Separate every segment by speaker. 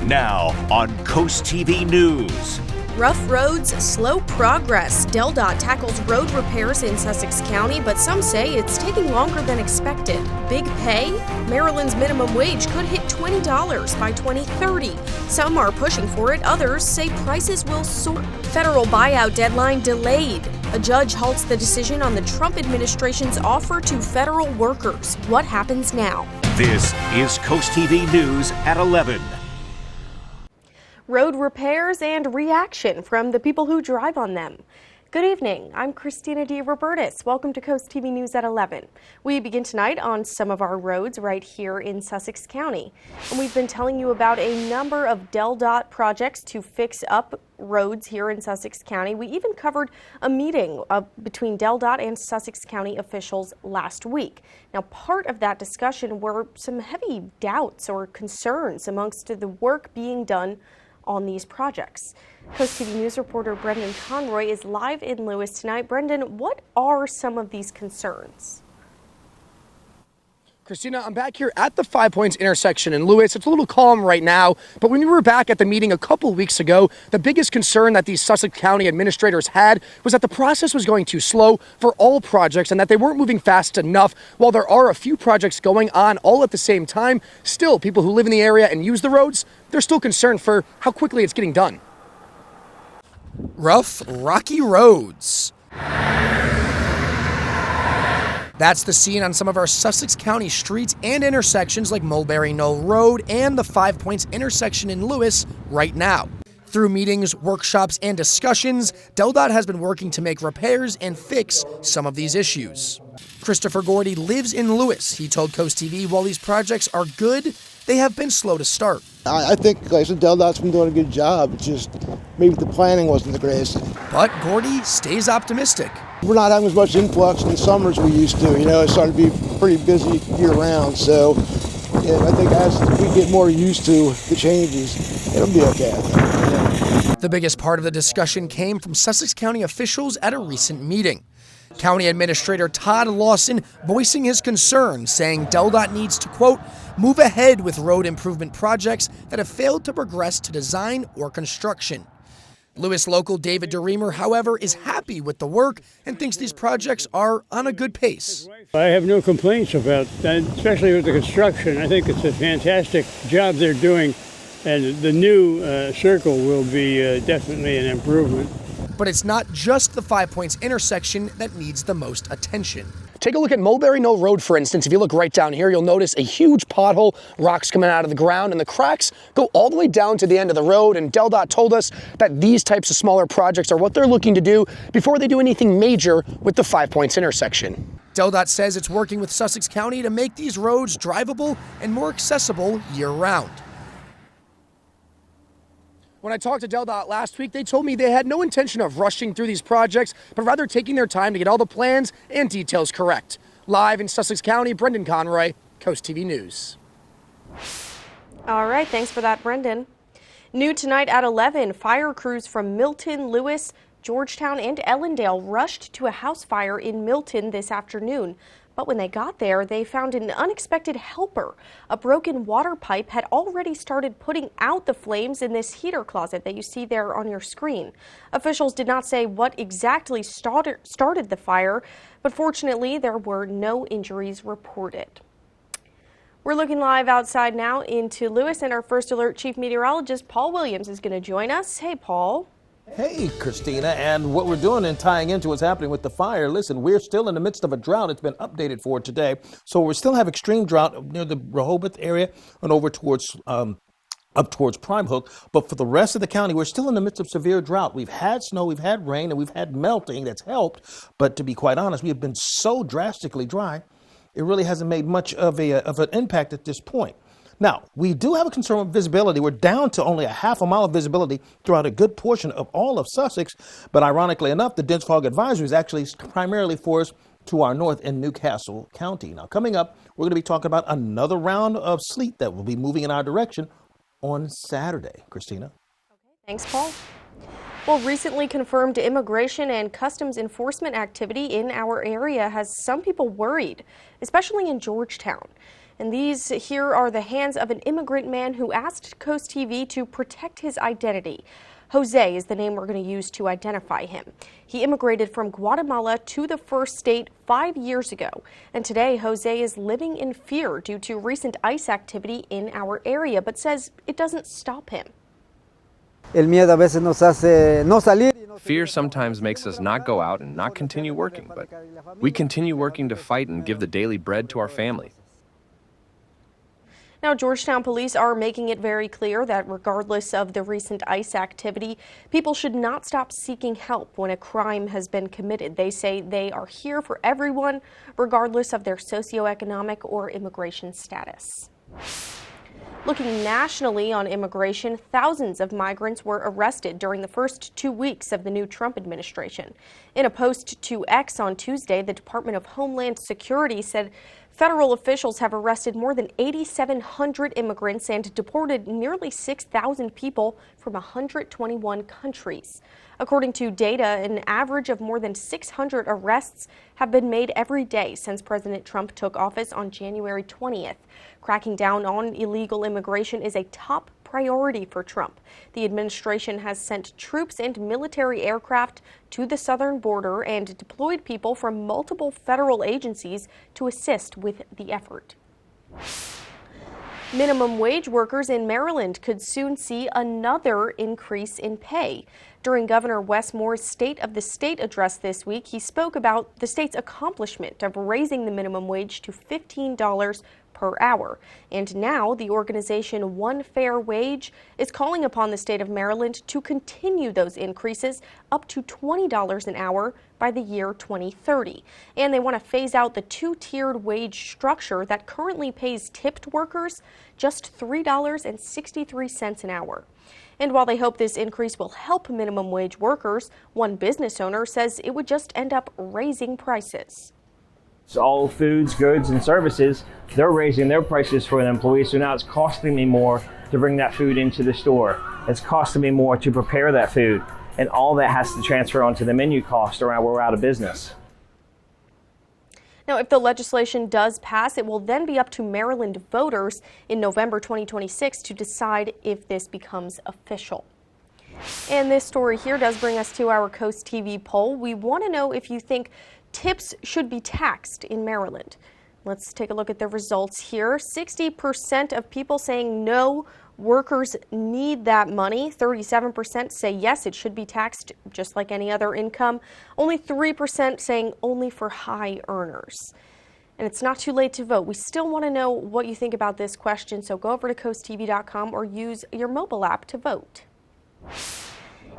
Speaker 1: Now on CoastTV News.
Speaker 2: Rough roads, slow progress. DelDOT tackles road repairs in Sussex County, but some say it's taking longer than expected. Big pay? Maryland's minimum wage could hit $20 by 2030. Some are pushing for it, others say prices will soar. Federal buyout deadline delayed. A judge halts the decision on the Trump administration's offer to federal workers. What happens now?
Speaker 1: This is CoastTV News at 11.
Speaker 2: Road repairs and reaction from the people who drive on them. Good evening, I'm Christina DeRobertis. Welcome to Coast TV News at 11. We begin tonight on some of our roads right here in Sussex County. And we've been telling you about a number of DelDOT projects to fix up roads here in Sussex County. We even covered a meeting between DelDOT and Sussex County officials last week. Now, part of that discussion were some heavy doubts or concerns amongst the work being done on these projects. Coast TV News reporter Brendan Conroy is live in Lewis tonight. Brendan, what are some of these concerns?
Speaker 3: Christina, I'm back here at the 5 Points intersection in Lewis. It's a little calm right now, but when we were back at the meeting a couple weeks ago, the biggest concern that these Sussex County administrators had was that the process was going too slow for all projects and that they weren't moving fast enough. While there are a few projects going on all at the same time, still people who live in the area and use the roads, they're still concerned for how quickly it's getting done. Rough, rocky roads. That's the scene on some of our Sussex County streets and intersections like Mulberry Knoll Road and the 5 Points intersection in Lewis right now. Through meetings, workshops, and discussions, DelDOT has been working to make repairs and fix some of these issues. Christopher Gordy lives in Lewis. He told Coast TV while these projects are good, they have been slow to start.
Speaker 4: I think, like I said, DelDOT's been doing a good job. It's just maybe the planning wasn't the greatest.
Speaker 3: But Gordy stays optimistic.
Speaker 4: We're not having as much influx in the summers we used to. It's starting to be pretty busy year-round. So I think as we get more used to the changes, it'll be okay.
Speaker 3: The biggest part of the discussion came from Sussex County officials at a recent meeting. County Administrator Todd Lawson voicing his concerns, saying DelDOT needs to, quote, move ahead with road improvement projects that have failed to progress to design or construction. Lewis local David DeReamer, however, is happy with the work and thinks these projects are on a good pace.
Speaker 5: I have no complaints about that, especially with the construction. I think it's a fantastic job they're doing, and the new circle will be definitely an improvement.
Speaker 3: But it's not just the 5 Points intersection that needs the most attention. Take a look at Mulberry Knoll Road, for instance. If you look right down here, you'll notice a huge pothole, rocks coming out of the ground, and the cracks go all the way down to the end of the road. And DelDOT told us that these types of smaller projects are what they're looking to do before they do anything major with the 5 Points intersection. DelDOT says it's working with Sussex County to make these roads drivable and more accessible year-round. When I talked to DelDOT last week, they told me they had no intention of rushing through these projects, but rather taking their time to get all the plans and details correct. Live in Sussex County, Brendan Conroy, Coast TV News.
Speaker 2: All right, thanks for that, Brendan. New tonight at 11, fire crews from Milton, Lewis, Georgetown, and Ellendale rushed to a house fire in Milton this afternoon. But when they got there, they found an unexpected helper. A broken water pipe had already started putting out the flames in this heater closet that you see there on your screen. Officials did not say what exactly started the fire, but fortunately there were no injuries reported. We're looking live outside now into Lewis, and our First Alert Chief Meteorologist Paul Williams is going to join us. Hey, Paul.
Speaker 6: Hey, Christina, and what we're doing and tying into what's happening with the fire, listen, we're still in the midst of a drought. It's been updated for today. So we still have extreme drought near the Rehoboth area and over towards up towards Prime Hook. But for the rest of the county, we're still in the midst of severe drought. We've had snow, we've had rain, and we've had melting that's helped. But to be quite honest, we have been so drastically dry, it really hasn't made much of an impact at this point. Now, we do have a concern with visibility. We're down to only a half a mile of visibility throughout a good portion of all of Sussex. But ironically enough, the dense fog advisory is actually primarily for us to our north in Newcastle County. Now, coming up, we're going to be talking about another round of sleet that will be moving in our direction on Saturday. Christina.
Speaker 2: Okay, thanks, Paul. Well, recently confirmed immigration and customs enforcement activity in our area has some people worried, especially in Georgetown. And these here are the hands of an immigrant man who asked Coast TV to protect his identity. Jose is the name we're going to use to identify him. He immigrated from Guatemala to the first state 5 years ago. And today, Jose is living in fear due to recent ICE activity in our area, but says it doesn't stop him.
Speaker 7: Fear sometimes makes us not go out and not continue working, but we continue working to fight and give the daily bread to our family.
Speaker 2: Now, Georgetown police are making it very clear that regardless of the recent ICE activity, people should not stop seeking help when a crime has been committed. They say they are here for everyone, regardless of their socioeconomic or immigration status. Looking nationally on immigration, thousands of migrants were arrested during the first 2 weeks of the new Trump administration. In a post to X on Tuesday, the Department of Homeland Security said federal officials have arrested more than 8,700 immigrants and deported nearly 6,000 people from 121 countries. According to data, an average of more than 600 arrests have been made every day since President Trump took office on January 20th. Cracking down on illegal immigration is a top priority for Trump. The administration has sent troops and military aircraft to the southern border and deployed people from multiple federal agencies to assist with the effort. Minimum wage workers in Maryland could soon see another increase in pay. During Governor Wes Moore's State of the State address this week, he spoke about the state's accomplishment of raising the minimum wage to $15 per hour. And now the organization One Fair Wage is calling upon the state of Maryland to continue those increases up to $20 an hour by the year 2030. And they want to phase out the two-tiered wage structure that currently pays tipped workers just $3.63 an hour. And while they hope this increase will help minimum wage workers, one business owner says it would just end up raising prices.
Speaker 8: So all foods, goods, and services, they're raising their prices for the employees. So now it's costing me more to bring that food into the store. It's costing me more to prepare that food. And all that has to transfer onto the menu cost or we're out of business.
Speaker 2: Now, if the legislation does pass, it will then be up to Maryland voters in November 2026 to decide if this becomes official. And this story here does bring us to our Coast TV poll. We want to know if you think tips should be taxed in Maryland. Let's take a look at the results here. 60% of people saying no, workers need that money. 37% say yes, it should be taxed just like any other income. Only 3% saying only for high earners. And it's not too late to vote. We still want to know what you think about this question, so go over to coasttv.com or use your mobile app to vote.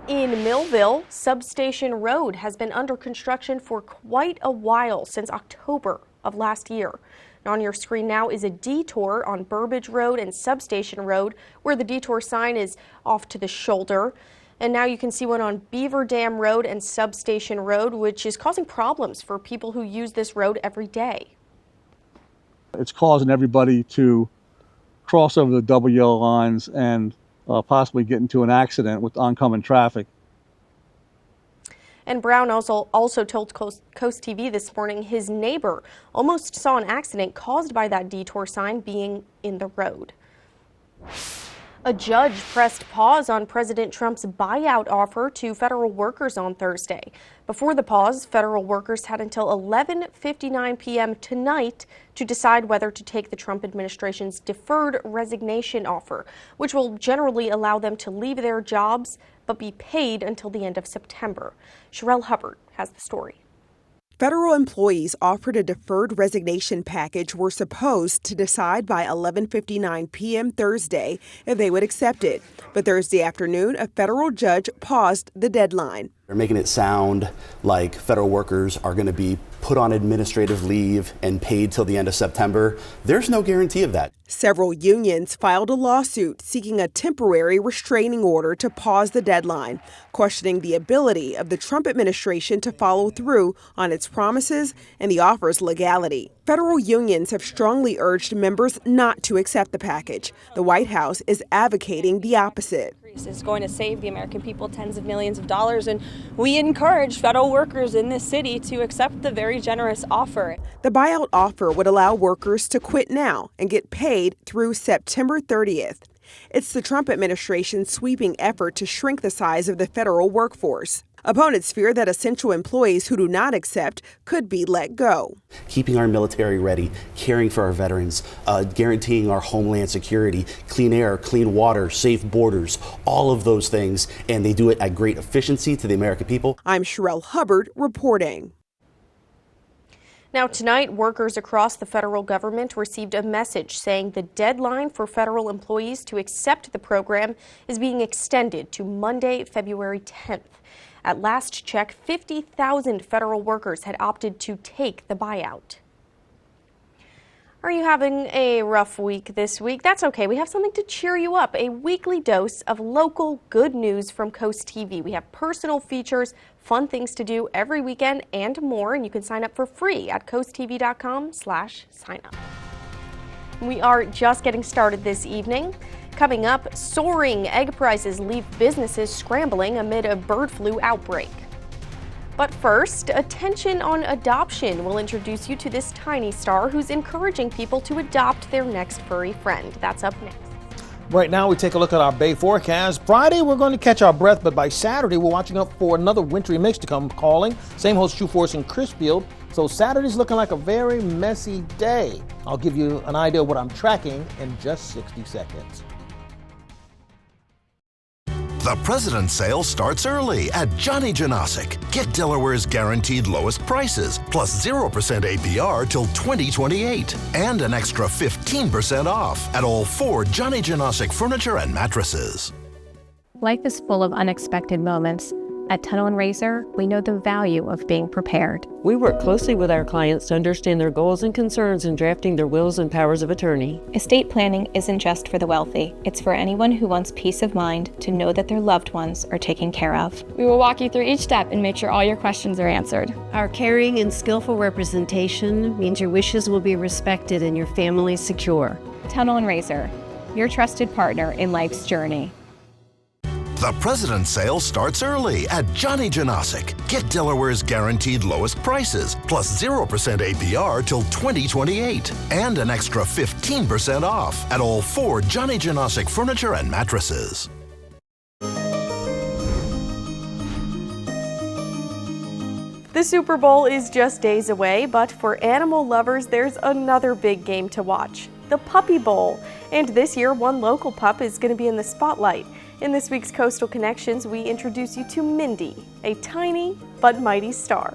Speaker 2: In Millville, Substation Road has been under construction for quite a while, since October of last year. And on your screen now is a detour on Burbage Road and Substation Road, where the detour sign is off to the shoulder. And now you can see one on Beaver Dam Road and Substation Road, which is causing problems for people who use this road every day.
Speaker 9: It's causing everybody to cross over the double yellow lines and possibly get into an accident with oncoming traffic.
Speaker 2: And Brown also told Coast TV this morning his neighbor almost saw an accident caused by that detour sign being in the road. A judge pressed pause on President Trump's buyout offer to federal workers on Thursday. Before the pause, federal workers had until 11:59 p.m. tonight to decide whether to take the Trump administration's deferred resignation offer, which will generally allow them to leave their jobs but be paid until the end of September. Sherelle Hubbard has the story.
Speaker 10: Federal employees offered a deferred resignation package were supposed to decide by 11:59 p.m. Thursday if they would accept it. But Thursday afternoon, a federal judge paused the deadline.
Speaker 11: They're making it sound like federal workers are going to be put on administrative leave and paid till the end of September. There's no guarantee of that.
Speaker 10: Several unions filed a lawsuit seeking a temporary restraining order to pause the deadline, questioning the ability of the Trump administration to follow through on its promises and the offer's legality. Federal unions have strongly urged members not to accept the package. The White House is advocating the opposite.
Speaker 12: It's going to save the American people tens of millions of dollars, and we encourage federal workers in this city to accept the very generous offer.
Speaker 10: The buyout offer would allow workers to quit now and get paid through September 30th. It's the Trump administration's sweeping effort to shrink the size of the federal workforce. Opponents fear that essential employees who do not accept could be let go.
Speaker 11: Keeping our military ready, caring for our veterans, guaranteeing our homeland security, clean air, clean water, safe borders, all of those things, and they do it at great efficiency to the American people.
Speaker 10: I'm Sherelle Hubbard reporting.
Speaker 2: Now tonight, workers across the federal government received a message saying the deadline for federal employees to accept the program is being extended to Monday, February 10th. At last check, 50,000 federal workers had opted to take the buyout. Are you having a rough week this week? That's okay. We have something to cheer you up. A weekly dose of local good news from Coast TV. We have personal features, fun things to do every weekend, and more. And you can sign up for free at coasttv.com/signup. We are just getting started this evening. Coming up, soaring egg prices leave businesses scrambling amid a bird flu outbreak. But first, attention on adoption. We'll introduce you to this tiny star who's encouraging people to adopt their next furry friend. That's up next.
Speaker 6: Right now, we take a look at our Bay forecast. Friday, we're going to catch our breath, but by Saturday, we're watching up for another wintry mix to come calling. Same holds true for us in Crisfield. So Saturday's looking like a very messy day. I'll give you an idea of what I'm tracking in just 60 seconds.
Speaker 13: The President's Sale starts early at Johnny Janosic. Get Delaware's guaranteed lowest prices, plus 0% APR till 2028, and an extra 15% off at all 4 Johnny Janosic furniture and mattresses.
Speaker 14: Life is full of unexpected moments. At Tunnel & Razor, we know the value of being prepared.
Speaker 15: We work closely with our clients to understand their goals and concerns in drafting their wills and powers of attorney.
Speaker 14: Estate planning isn't just for the wealthy. It's for anyone who wants peace of mind to know that their loved ones are taken care of.
Speaker 16: We will walk you through each step and make sure all your questions are answered.
Speaker 17: Our caring and skillful representation means your wishes will be respected and your family secure.
Speaker 14: Tunnel & Razor, your trusted partner in life's journey.
Speaker 13: The President's Sale starts early at Johnny Janosic. Get Delaware's guaranteed lowest prices, plus 0% APR till 2028, and an extra 15% off at all 4 Johnny Janosic furniture and mattresses.
Speaker 2: The Super Bowl is just days away, but for animal lovers, there's another big game to watch, the Puppy Bowl. And this year, one local pup is going to be in the spotlight. In this week's Coastal Connections, we introduce you to Mindy, a tiny but mighty star.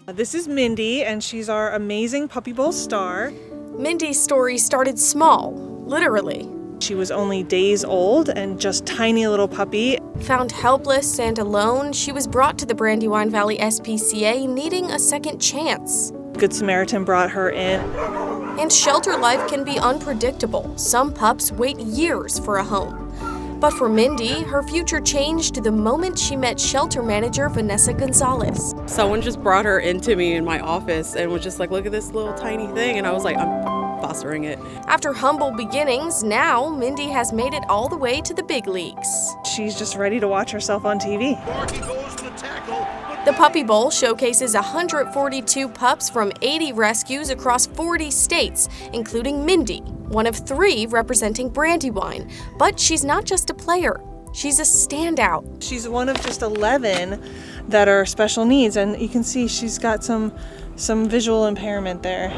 Speaker 18: This is Mindy, and she's our amazing Puppy Bowl star.
Speaker 2: Mindy's story started small, literally.
Speaker 18: She was only days old and just tiny little puppy.
Speaker 2: Found helpless and alone, she was brought to the Brandywine Valley SPCA needing a second chance.
Speaker 18: Good Samaritan brought her in.
Speaker 2: And shelter life can be unpredictable. Some pups wait years for a home. But for Mindy, her future changed the moment she met shelter manager Vanessa Gonzalez.
Speaker 19: Someone just brought her into me in my office and was just like, look at this little tiny thing. And I was like, I'm fostering it.
Speaker 2: After humble beginnings, now Mindy has made it all the way to the big leagues.
Speaker 18: She's just ready to watch herself on TV.
Speaker 2: The Puppy Bowl showcases 142 pups from 80 rescues across 40 states, including Mindy, one of 3 representing Brandywine. But she's not just a player, she's a standout.
Speaker 18: She's one of just 11 that are special needs, and you can see she's got some visual impairment there.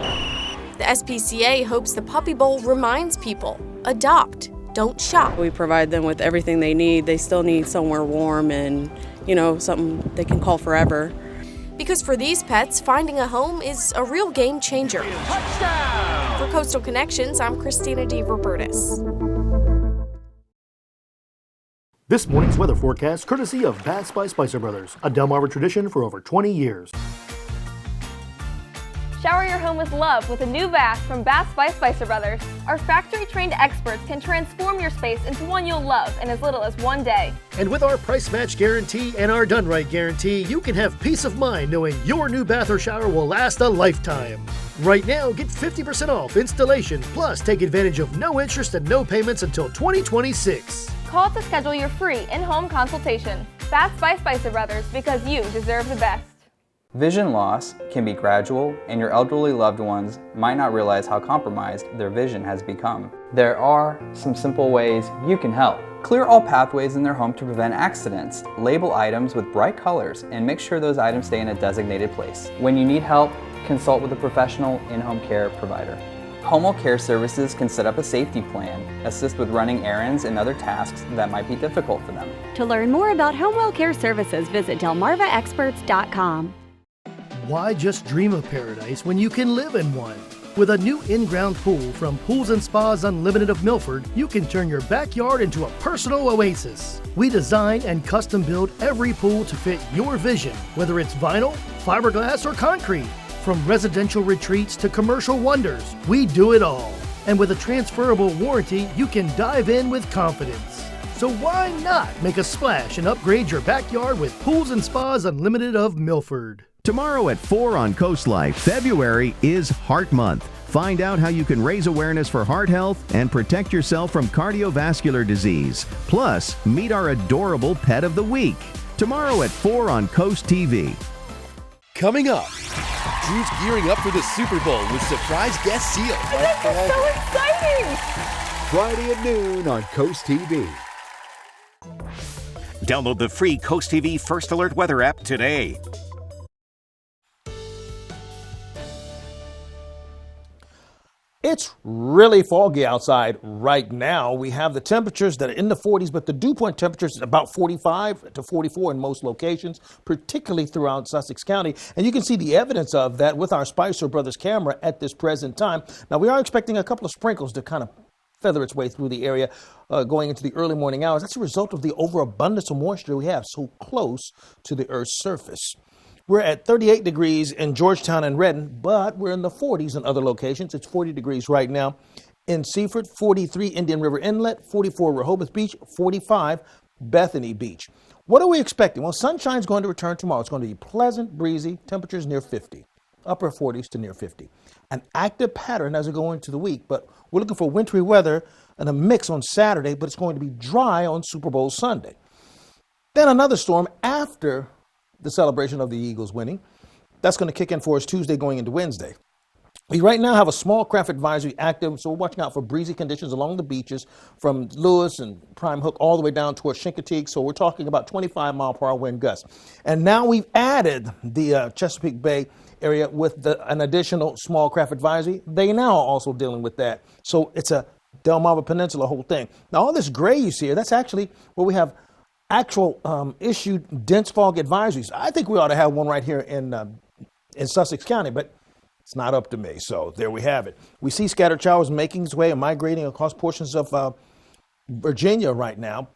Speaker 2: The SPCA hopes the Puppy Bowl reminds people, adopt, don't shop.
Speaker 19: We provide them with everything they need. They still need somewhere warm and, something they can call forever.
Speaker 2: Because for these pets, finding a home is a real game changer. Touchdown! For Coastal Connections, I'm Christina D. Robertus.
Speaker 20: This morning's weather forecast courtesy of Baths by Spicer Brothers, a Delmarva tradition for over 20 years.
Speaker 21: Shower your home with love with a new bath from Baths by Spicer Brothers. Our factory-trained experts can transform your space into one you'll love in as little as 1 day.
Speaker 20: And with our price match guarantee and our done right guarantee, you can have peace of mind knowing your new bath or shower will last a lifetime. Right now, get 50% off installation, plus take advantage of no interest and no payments until 2026.
Speaker 21: Call to schedule your free in-home consultation. Fast by Spicer Brothers, because you deserve the best.
Speaker 1: Vision loss can be gradual, and your elderly loved ones might not realize how compromised their vision has become. There are some simple ways you can help. Clear all pathways in their home to prevent accidents. Label items with bright colors and make sure those items stay in a designated place. When you need help, consult with a professional in-home care provider. Home care services can set up a safety plan, assist with running errands and other tasks that might be difficult for them.
Speaker 22: To learn more about home care services, visit delmarvaexperts.com.
Speaker 20: Why just dream of paradise when you can live in one? With a new in-ground pool from Pools and Spas Unlimited of Milford, you can turn your backyard into a personal oasis. We design and custom build every pool to fit your vision, whether it's vinyl, fiberglass, or concrete. From residential retreats to commercial wonders, we do it all. And with a transferable warranty, you can dive in with confidence. So why not make a splash and upgrade your backyard with Pools and Spas Unlimited of Milford?
Speaker 23: Tomorrow at 4 on Coast Life, February is Heart Month. Find out how you can raise awareness for heart health and protect yourself from cardiovascular disease. Plus, meet our adorable Pet of the Week. Tomorrow at 4 on Coast TV.
Speaker 24: Coming up, Drew's gearing up for the Super Bowl with surprise guest Seal.
Speaker 21: This is so exciting!
Speaker 24: Friday at noon on Coast TV.
Speaker 25: Download the free Coast TV First Alert weather app today.
Speaker 6: It's really foggy outside right now. We have the temperatures that are in the 40s, but the dew point temperature is about 45 to 44 in most locations, particularly throughout Sussex County. And you can see the evidence of that with our Spicer Brothers camera at this present time. Now, we are expecting a couple of sprinkles to kind of feather its way through the area going into the early morning hours. That's a result of the overabundance of moisture we have so close to the Earth's surface. We're at 38 degrees in Georgetown and Redden, but we're in the 40s in other locations. It's 40 degrees right now in Seaford, 43 Indian River Inlet, 44 Rehoboth Beach, 45 Bethany Beach. What are we expecting? Well, sunshine's going to return tomorrow. It's going to be pleasant, breezy, temperatures near 50, upper 40s to near 50. An active pattern as we go into the week, but we're looking for wintry weather and a mix on Saturday, but it's going to be dry on Super Bowl Sunday. Then another storm after the celebration of the Eagles winning. That's going to kick in for us Tuesday going into Wednesday. We right now have a small craft advisory active, so we're watching out for breezy conditions along the beaches from Lewis and Prime Hook all the way down towards Chincoteague. So we're talking about 25 mile per hour wind gusts. And now we've added the Chesapeake Bay area with an additional small craft advisory. They now are also dealing with that. So it's a Delmarva Peninsula whole thing. Now all this gray you see here, that's actually where we have actual issued dense fog advisories. I think we ought to have one right here in Sussex County, but it's not up to me. So there we have it. We see scattered showers making its way and migrating across portions of Virginia right now.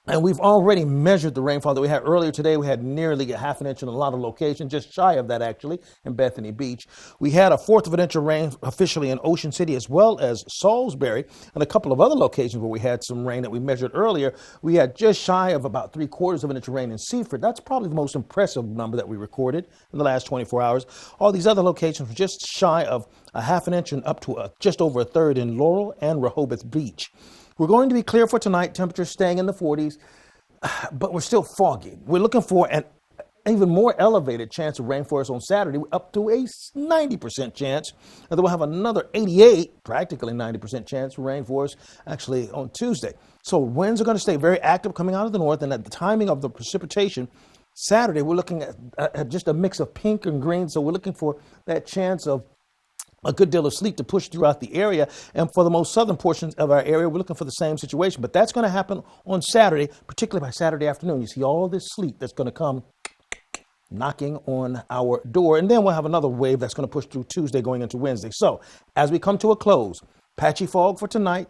Speaker 6: And we've already measured the rainfall that we had earlier today. We had nearly a half an inch in a lot of locations, just shy of that actually, in Bethany Beach. We had a fourth of an inch of rain officially in Ocean City as well as Salisbury and a couple of other locations where we had some rain that we measured earlier. We had just shy of about 3/4 of an inch of rain in Seaford. That's probably the most impressive number that we recorded in the last 24 hours. All these other locations were just shy of a half an inch and up to just over a third in Laurel and Rehoboth Beach. We're going to be clear for tonight, temperatures staying in the 40s, but we're still foggy. We're looking for an even more elevated chance of rain for us on Saturday, up to a 90% chance. And then we'll have another 88, practically 90% chance of rain for us actually on Tuesday. So winds are going to stay very active coming out of the north, and at the timing of the precipitation, Saturday, we're looking at just a mix of pink and green. So we're looking for that chance of a good deal of sleet to push throughout the area. And for the most southern portions of our area, we're looking for the same situation. But that's going to happen on Saturday, particularly by Saturday afternoon. You see all this sleet that's going to come knocking on our door. And then we'll have another wave that's going to push through Tuesday going into Wednesday. So as we come to a close, patchy fog for tonight,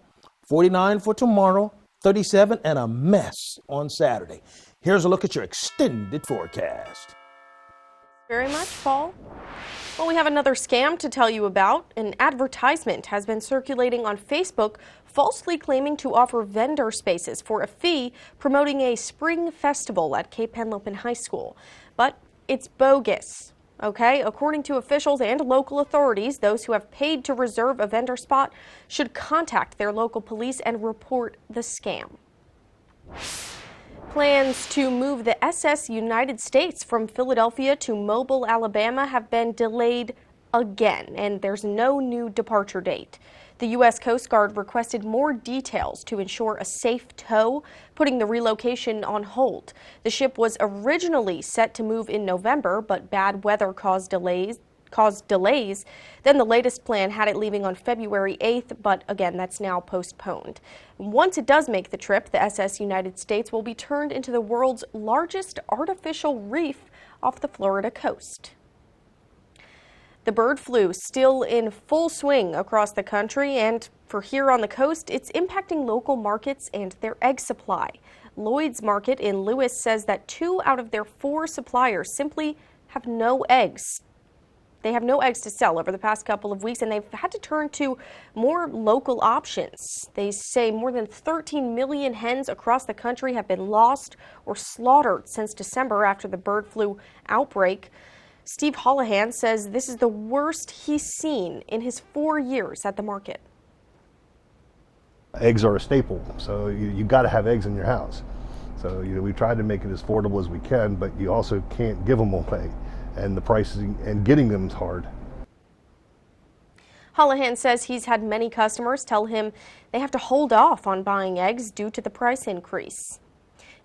Speaker 6: 49 for tomorrow, 37, and a mess on Saturday. Here's a look at your extended forecast.
Speaker 2: Very much, Paul. Well, we have another scam to tell you about. An advertisement has been circulating on Facebook falsely claiming to offer vendor spaces for a fee promoting a spring festival at Cape Henlopen High School. But it's bogus. Okay, according to officials and local authorities, those who have paid to reserve a vendor spot should contact their local police and report the scam. Plans to move the SS United States from Philadelphia to Mobile, Alabama have been delayed again, and there's no new departure date. The U.S. Coast Guard requested more details to ensure a safe tow, putting the relocation on hold. The ship was originally set to move in November, but bad weather caused delays. Then the latest plan had it leaving on February 8th, but again, that's now postponed. Once it does make the trip, the SS United States will be turned into the world's largest artificial reef off the Florida coast. The bird flu still in full swing across the country, and for here on the coast, it's impacting local markets and their egg supply. Lloyd's Market in Lewis says that 2 out of their 4 suppliers simply have no eggs. They have no eggs to sell over the past couple of weeks, and they've had to turn to more local options. They say more than 13 million hens across the country have been lost or slaughtered since December after the bird flu outbreak. Steve Holohan says this is the worst he's seen in his 4 years at the market.
Speaker 3: Eggs are a staple, so you got to have eggs in your house. So we tried to make it as affordable as we can, but you also can't give them away, and the pricing and getting them is hard.
Speaker 2: Holohan says he's had many customers tell him they have to hold off on buying eggs due to the price increase.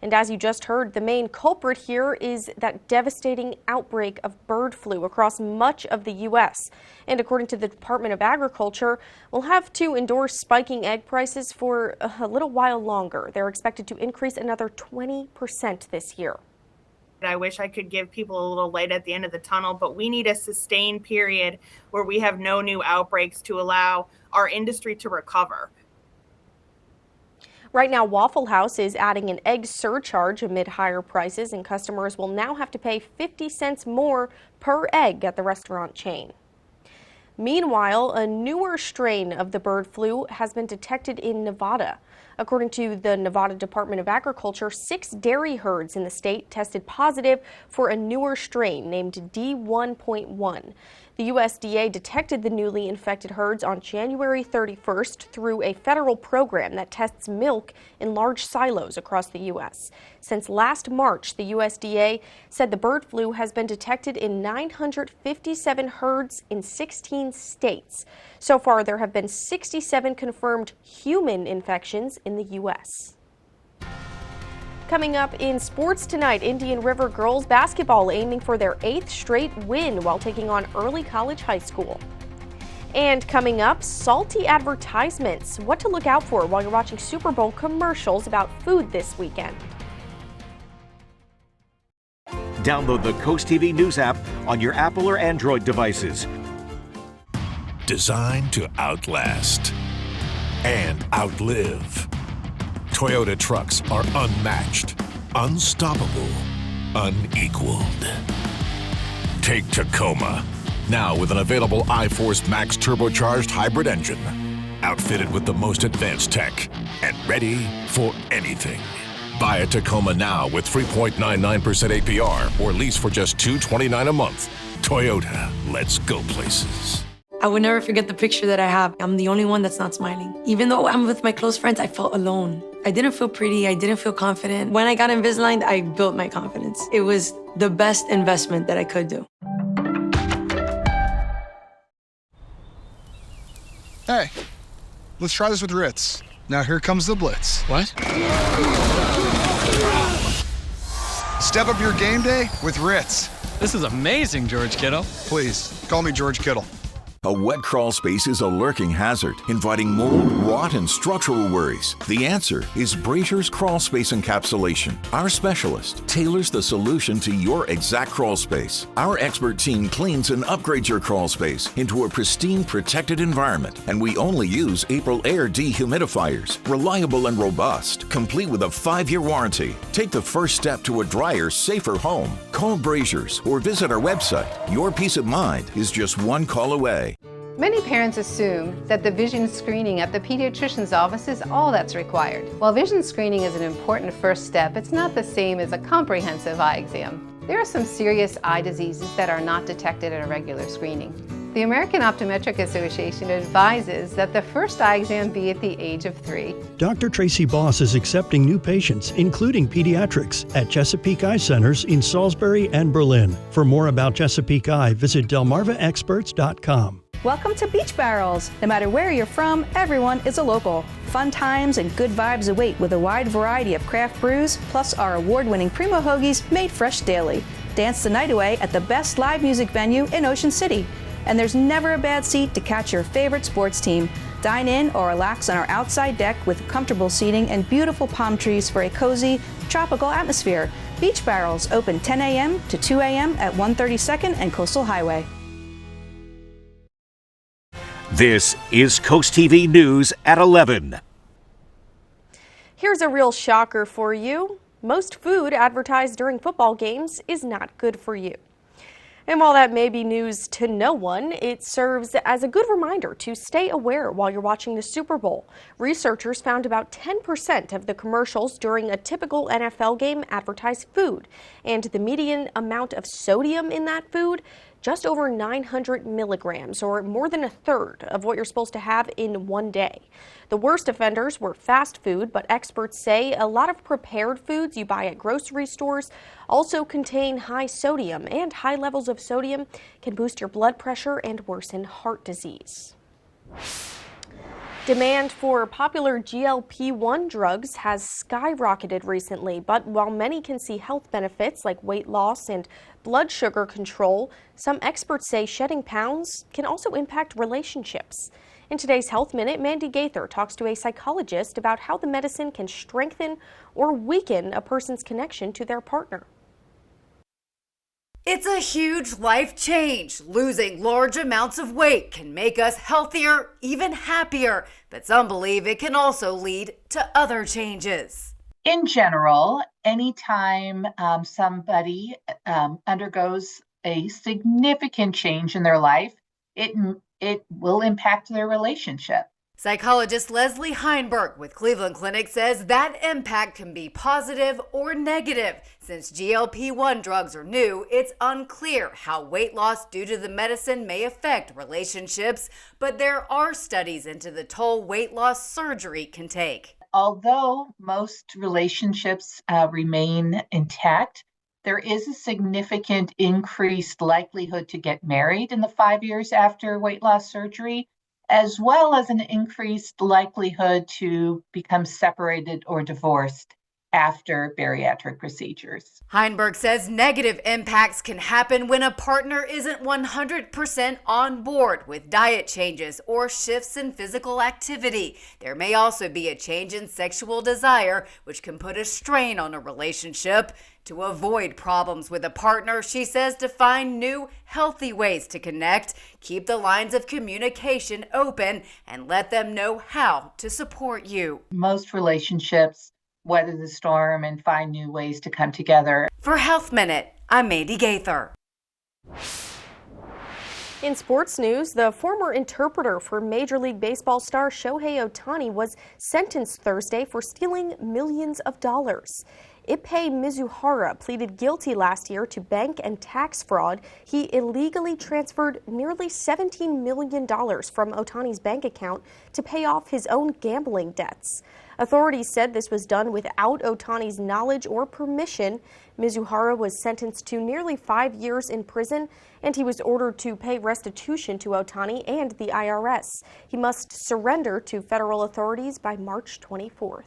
Speaker 2: And as you just heard, the main culprit here is that devastating outbreak of bird flu across much of the U.S. And according to the Department of Agriculture, we'll have to endure spiking egg prices for a little while longer. They're expected to increase another 20% this year.
Speaker 4: I wish I could give people a little light at the end of the tunnel, but we need a sustained period where we have no new outbreaks to allow our industry to recover.
Speaker 2: Right now, Waffle House is adding an egg surcharge amid higher prices, and customers will now have to pay 50 cents more per egg at the restaurant chain. Meanwhile, a newer strain of the bird flu has been detected in Nevada. According to the Nevada Department of Agriculture, 6 dairy herds in the state tested positive for a newer strain named D1.1. The USDA detected the newly infected herds on January 31st through a federal program that tests milk in large silos across the U.S. Since last March, the USDA said the bird flu has been detected in 957 herds in 16 states. So far, there have been 67 confirmed human infections in the U.S. Coming up in sports tonight, Indian River girls basketball aiming for their 8th straight win while taking on Early College High School. And coming up, salty advertisements. What to look out for while you're watching Super Bowl commercials about food this weekend.
Speaker 25: Download the CoastTV News app on your Apple or Android devices.
Speaker 5: Designed to outlast and outlive. Toyota trucks are unmatched, unstoppable, unequaled. Take Tacoma, now with an available iForce Max turbocharged hybrid engine, outfitted with the most advanced tech and ready for anything. Buy a Tacoma now with 3.99% APR or lease for just $229 a month. Toyota, let's go places.
Speaker 7: I would never forget the picture that I have. I'm the only one that's not smiling. Even though I'm with my close friends, I felt alone. I didn't feel pretty. I didn't feel confident. When I got Invisalign, I built my confidence. It was the best investment that I could do.
Speaker 8: Hey, let's try this with Ritz. Now here comes the blitz.
Speaker 24: What?
Speaker 8: Step up your game day with Ritz.
Speaker 26: This is amazing, George Kittle.
Speaker 8: Please, call me George Kittle.
Speaker 27: A wet crawl space is a lurking hazard, inviting mold, rot, and structural worries. The answer is Brasher's Crawl Space Encapsulation. Our specialist tailors the solution to your exact crawl space. Our expert team cleans and upgrades your crawl space into a pristine, protected environment, and we only use April Air dehumidifiers. Reliable and robust, complete with a 5-year warranty. Take the first step to a drier, safer home. Call Brasher's or visit our website. Your peace of mind is just one call away.
Speaker 28: Many parents assume that the vision screening at the pediatrician's office is all that's required. While vision screening is an important first step, it's not the same as a comprehensive eye exam. There are some serious eye diseases that are not detected at a regular screening. The American Optometric Association advises that the first eye exam be at the age of 3.
Speaker 9: Dr. Tracy Boss is accepting new patients, including pediatrics, at Chesapeake Eye Centers in Salisbury and Berlin. For more about Chesapeake Eye, visit delmarvaexperts.com.
Speaker 10: Welcome to Beach Barrels. No matter where you're from, everyone is a local. Fun times and good vibes await with a wide variety of craft brews, plus our award-winning Primo Hoagies made fresh daily. Dance the night away at the best live music venue in Ocean City. And there's never a bad seat to catch your favorite sports team. Dine in or relax on our outside deck with comfortable seating and beautiful palm trees for a cozy, tropical atmosphere. Beach Barrels open 10 a.m. to 2 a.m. at 132nd and Coastal Highway.
Speaker 25: This is Coast TV News at 11.
Speaker 2: Here's a real shocker for you. Most food advertised during football games is not good for you. And while that may be news to no one, it serves as a good reminder to stay aware while you're watching the Super Bowl. Researchers found about 10% of the commercials during a typical NFL game advertise food, and the median amount of sodium in that food, just over 900 milligrams, or more than a third of what you're supposed to have in one day. The worst offenders were fast food, but experts say a lot of prepared foods you buy at grocery stores also contain high sodium, and high levels of sodium can boost your blood pressure and worsen heart disease. Demand for popular GLP-1 drugs has skyrocketed recently, but while many can see health benefits like weight loss and blood sugar control, some experts say shedding pounds can also impact relationships. In today's Health Minute, Mandy Gaither talks to a psychologist about how the medicine can strengthen or weaken a person's connection to their partner.
Speaker 11: It's a huge life change. Losing large amounts of weight can make us healthier, even happier, but some believe it can also lead to other changes.
Speaker 12: In general, anytime somebody undergoes a significant change in their life, it will impact their relationship.
Speaker 11: Psychologist Leslie Heinberg with Cleveland Clinic says that impact can be positive or negative. Since GLP-1 drugs are new, it's unclear how weight loss due to the medicine may affect relationships, but there are studies into the toll weight loss surgery can take.
Speaker 12: Although most relationships remain intact, there is a significant increased likelihood to get married in the 5 years after weight loss surgery, as well as an increased likelihood to become separated or divorced after bariatric procedures.
Speaker 11: Heinberg says negative impacts can happen when a partner isn't 100% on board with diet changes or shifts in physical activity. There may also be a change in sexual desire, which can put a strain on a relationship. To avoid problems with a partner, she says to find new, healthy ways to connect, keep the lines of communication open, and let them know how to support you.
Speaker 12: Most relationships weather the storm and find new ways to come together.
Speaker 11: For Health Minute, I'm Mandy Gaither.
Speaker 2: In sports news, the former interpreter for Major League Baseball star Shohei Ohtani was sentenced Thursday for stealing millions of dollars. Ippei Mizuhara pleaded guilty last year to bank and tax fraud. He illegally transferred nearly $17 million from Ohtani's bank account to pay off his own gambling debts. Authorities said this was done without Ohtani's knowledge or permission. Mizuhara was sentenced to nearly 5 years in prison, and he was ordered to pay restitution to Ohtani and the IRS. He must surrender to federal authorities by March 24th.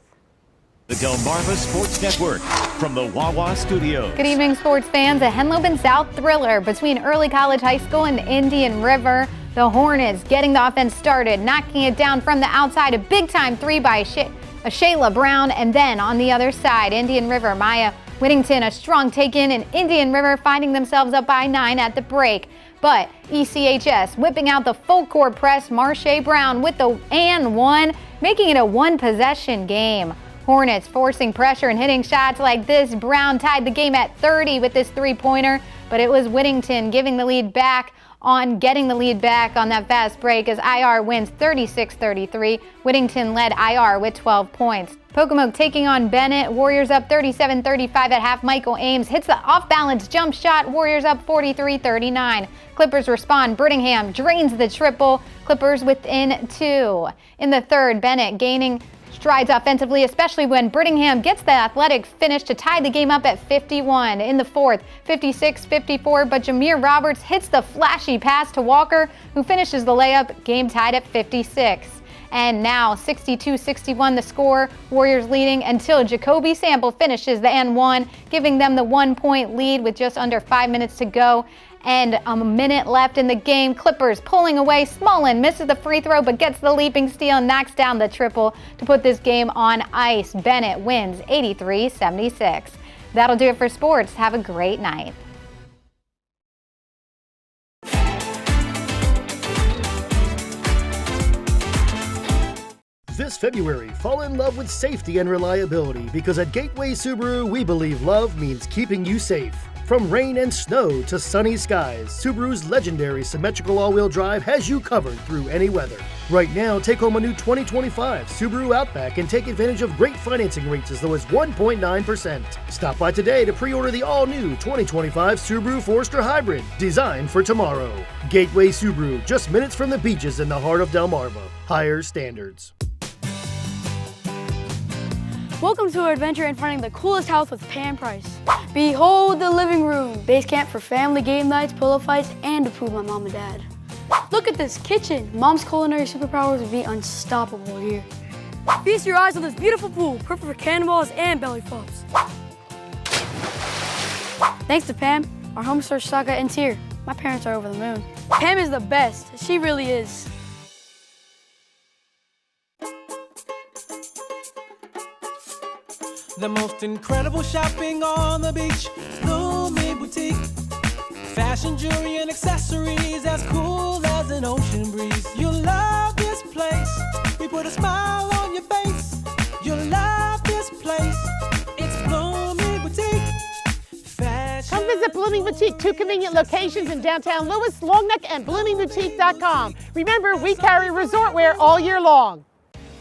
Speaker 25: The Delmarva Sports Network from the Wawa Studios.
Speaker 21: Good evening, sports fans. A Henlopen South thriller between Early College High School and Indian River. The Hornets getting the offense started, knocking it down from the outside. A big-time three by Shayla Brown. And then on the other side, Indian River, Maya Whittington, a strong take-in, and Indian River finding themselves up by 9 at the break. But ECHS whipping out the full-court press. Marche Brown with the and one, making it a one-possession game. Hornets forcing pressure and hitting shots like this. Brown tied the game at 30 with this three-pointer, but it was Whittington giving the lead back on getting the lead back on that fast break as IR wins 36-33. Whittington led IR with 12 points. Pocomoke taking on Bennett. Warriors up 37-35 at half. Michael Ames hits the off-balance jump shot. Warriors up 43-39. Clippers respond. Brittingham drains the triple. Clippers within 2. In the third, Bennett gaining strides offensively, especially when Brittingham gets the athletic finish to tie the game up at 51. In the fourth, 56-54, but Jameer Roberts hits the flashy pass to Walker, who finishes the layup, game tied at 56. And now 62-61 the score, Warriors leading until Jacoby Sample finishes the N1, giving them the 1-point lead with just under 5 minutes to go. And a minute left in the game. Clippers pulling away. Smolin misses the free throw but gets the leaping steal and knocks down the triple to put this game on ice. Bennett wins 83-76. That'll do it for sports. Have a great night.
Speaker 20: This February, fall in love with safety and reliability because at Gateway Subaru, we believe love means keeping you safe. From rain and snow to sunny skies, Subaru's legendary symmetrical all-wheel drive has you covered through any weather. Right now, take home a new 2025 Subaru Outback and take advantage of great financing rates as low as 1.9%. Stop by today to pre-order the all-new 2025 Subaru Forester Hybrid, designed for tomorrow. Gateway Subaru, just minutes from the beaches in the heart of Delmarva. Higher standards.
Speaker 1: Welcome to our adventure in finding the coolest house with Pam Price. Behold the living room, base camp for family game nights, pillow fights, and to prove my mom and dad. Look at this kitchen. Mom's culinary superpowers would be unstoppable here. Feast your eyes on this beautiful pool, perfect for cannonballs and belly flops. Thanks to Pam, our home search saga ends here. My parents are over the moon. Pam is the best. She really is.
Speaker 13: The most incredible shopping on the beach, Blooming Boutique. Fashion, jewelry, and accessories as cool as an ocean breeze. You'll love this place. We put a smile on your face. You'll love this place. It's Blooming Boutique. Fashion.
Speaker 14: Come visit Blooming Boutique, 2 convenient locations in downtown Lewis, Longneck, and bloomingboutique.com. Remember, we carry resort wear all year long.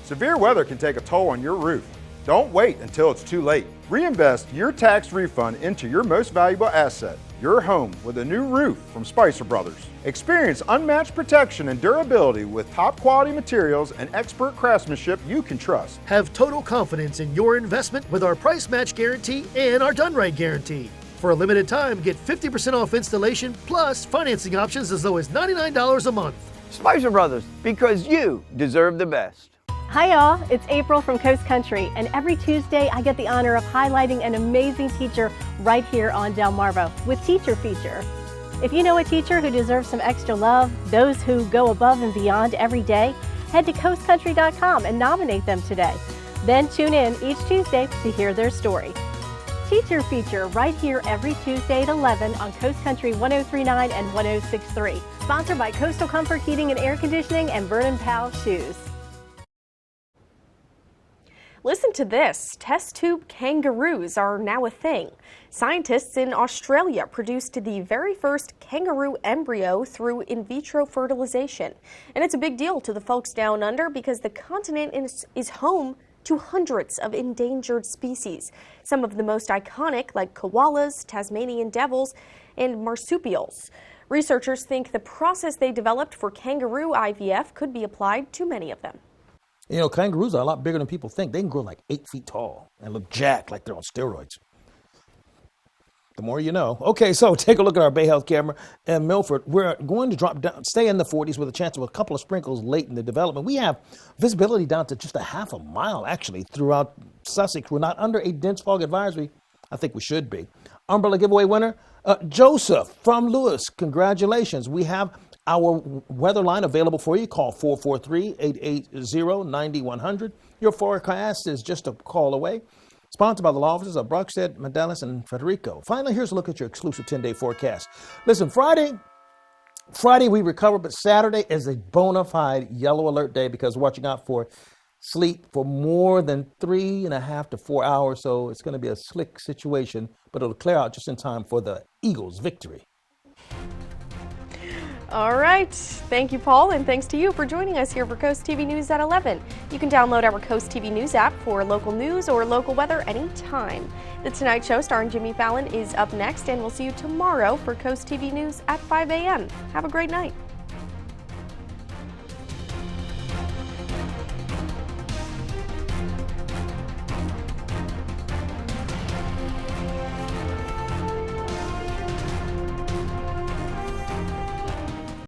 Speaker 15: Severe weather can take a toll on your roof. Don't wait until it's too late. Reinvest your tax refund into your most valuable asset, your home, with a new roof from Spicer Brothers. Experience unmatched protection and durability with top quality materials and expert craftsmanship you can trust.
Speaker 20: Have total confidence in your investment with our price match guarantee and our done right guarantee. For a limited time, get 50% off installation plus financing options as low as $99 a month.
Speaker 16: Spicer Brothers, because you deserve the best.
Speaker 17: Hi y'all, it's April from Coast Country, and every Tuesday I get the honor of highlighting an amazing teacher right here on Delmarva with Teacher Feature. If you know a teacher who deserves some extra love, those who go above and beyond every day, head to coastcountry.com and nominate them today. Then tune in each Tuesday to hear their story. Teacher Feature right here every Tuesday at 11 on Coast Country 103.9 and 106.3. Sponsored by Coastal Comfort Heating and Air Conditioning and Vernon Powell Shoes.
Speaker 2: Listen to this. Test tube kangaroos are now a thing. Scientists in Australia produced the very first kangaroo embryo through in vitro fertilization. And it's a big deal to the folks down under because the continent is home to hundreds of endangered species. Some of the most iconic, like koalas, Tasmanian devils, and marsupials. Researchers think the process they developed for kangaroo IVF could be applied to many of them.
Speaker 6: You know, kangaroos are a lot bigger than people think. They can grow like 8 feet tall and look jacked like they're on steroids. The more you know. Okay, so take a look at our Bay Health camera in Milford. We're going to drop down, stay in the 40s with a chance of a couple of sprinkles late in the development. We have visibility down to just a half a mile, actually, throughout Sussex. We're not under a dense fog advisory. I think we should be. Umbrella giveaway winner, Joseph from Lewis. Congratulations. We have our weather line available for you. Call 443-880-9100. Your forecast is just a call away. Sponsored by the law offices of Brockstead, Medalis, and Federico. Finally, here's a look at your exclusive 10-day forecast. Listen, Friday we recover, but Saturday is a bona fide yellow alert day because we're watching out for sleet for more than 3.5 to 4 hours. So it's going to be a slick situation, but it'll clear out just in time for the Eagles' victory.
Speaker 2: All right. Thank you, Paul, and thanks to you for joining us here for Coast TV News at 11. You can download our Coast TV News app for local news or local weather anytime. The Tonight Show starring Jimmy Fallon is up next, and we'll see you tomorrow for Coast TV News at 5 a.m. Have a great night.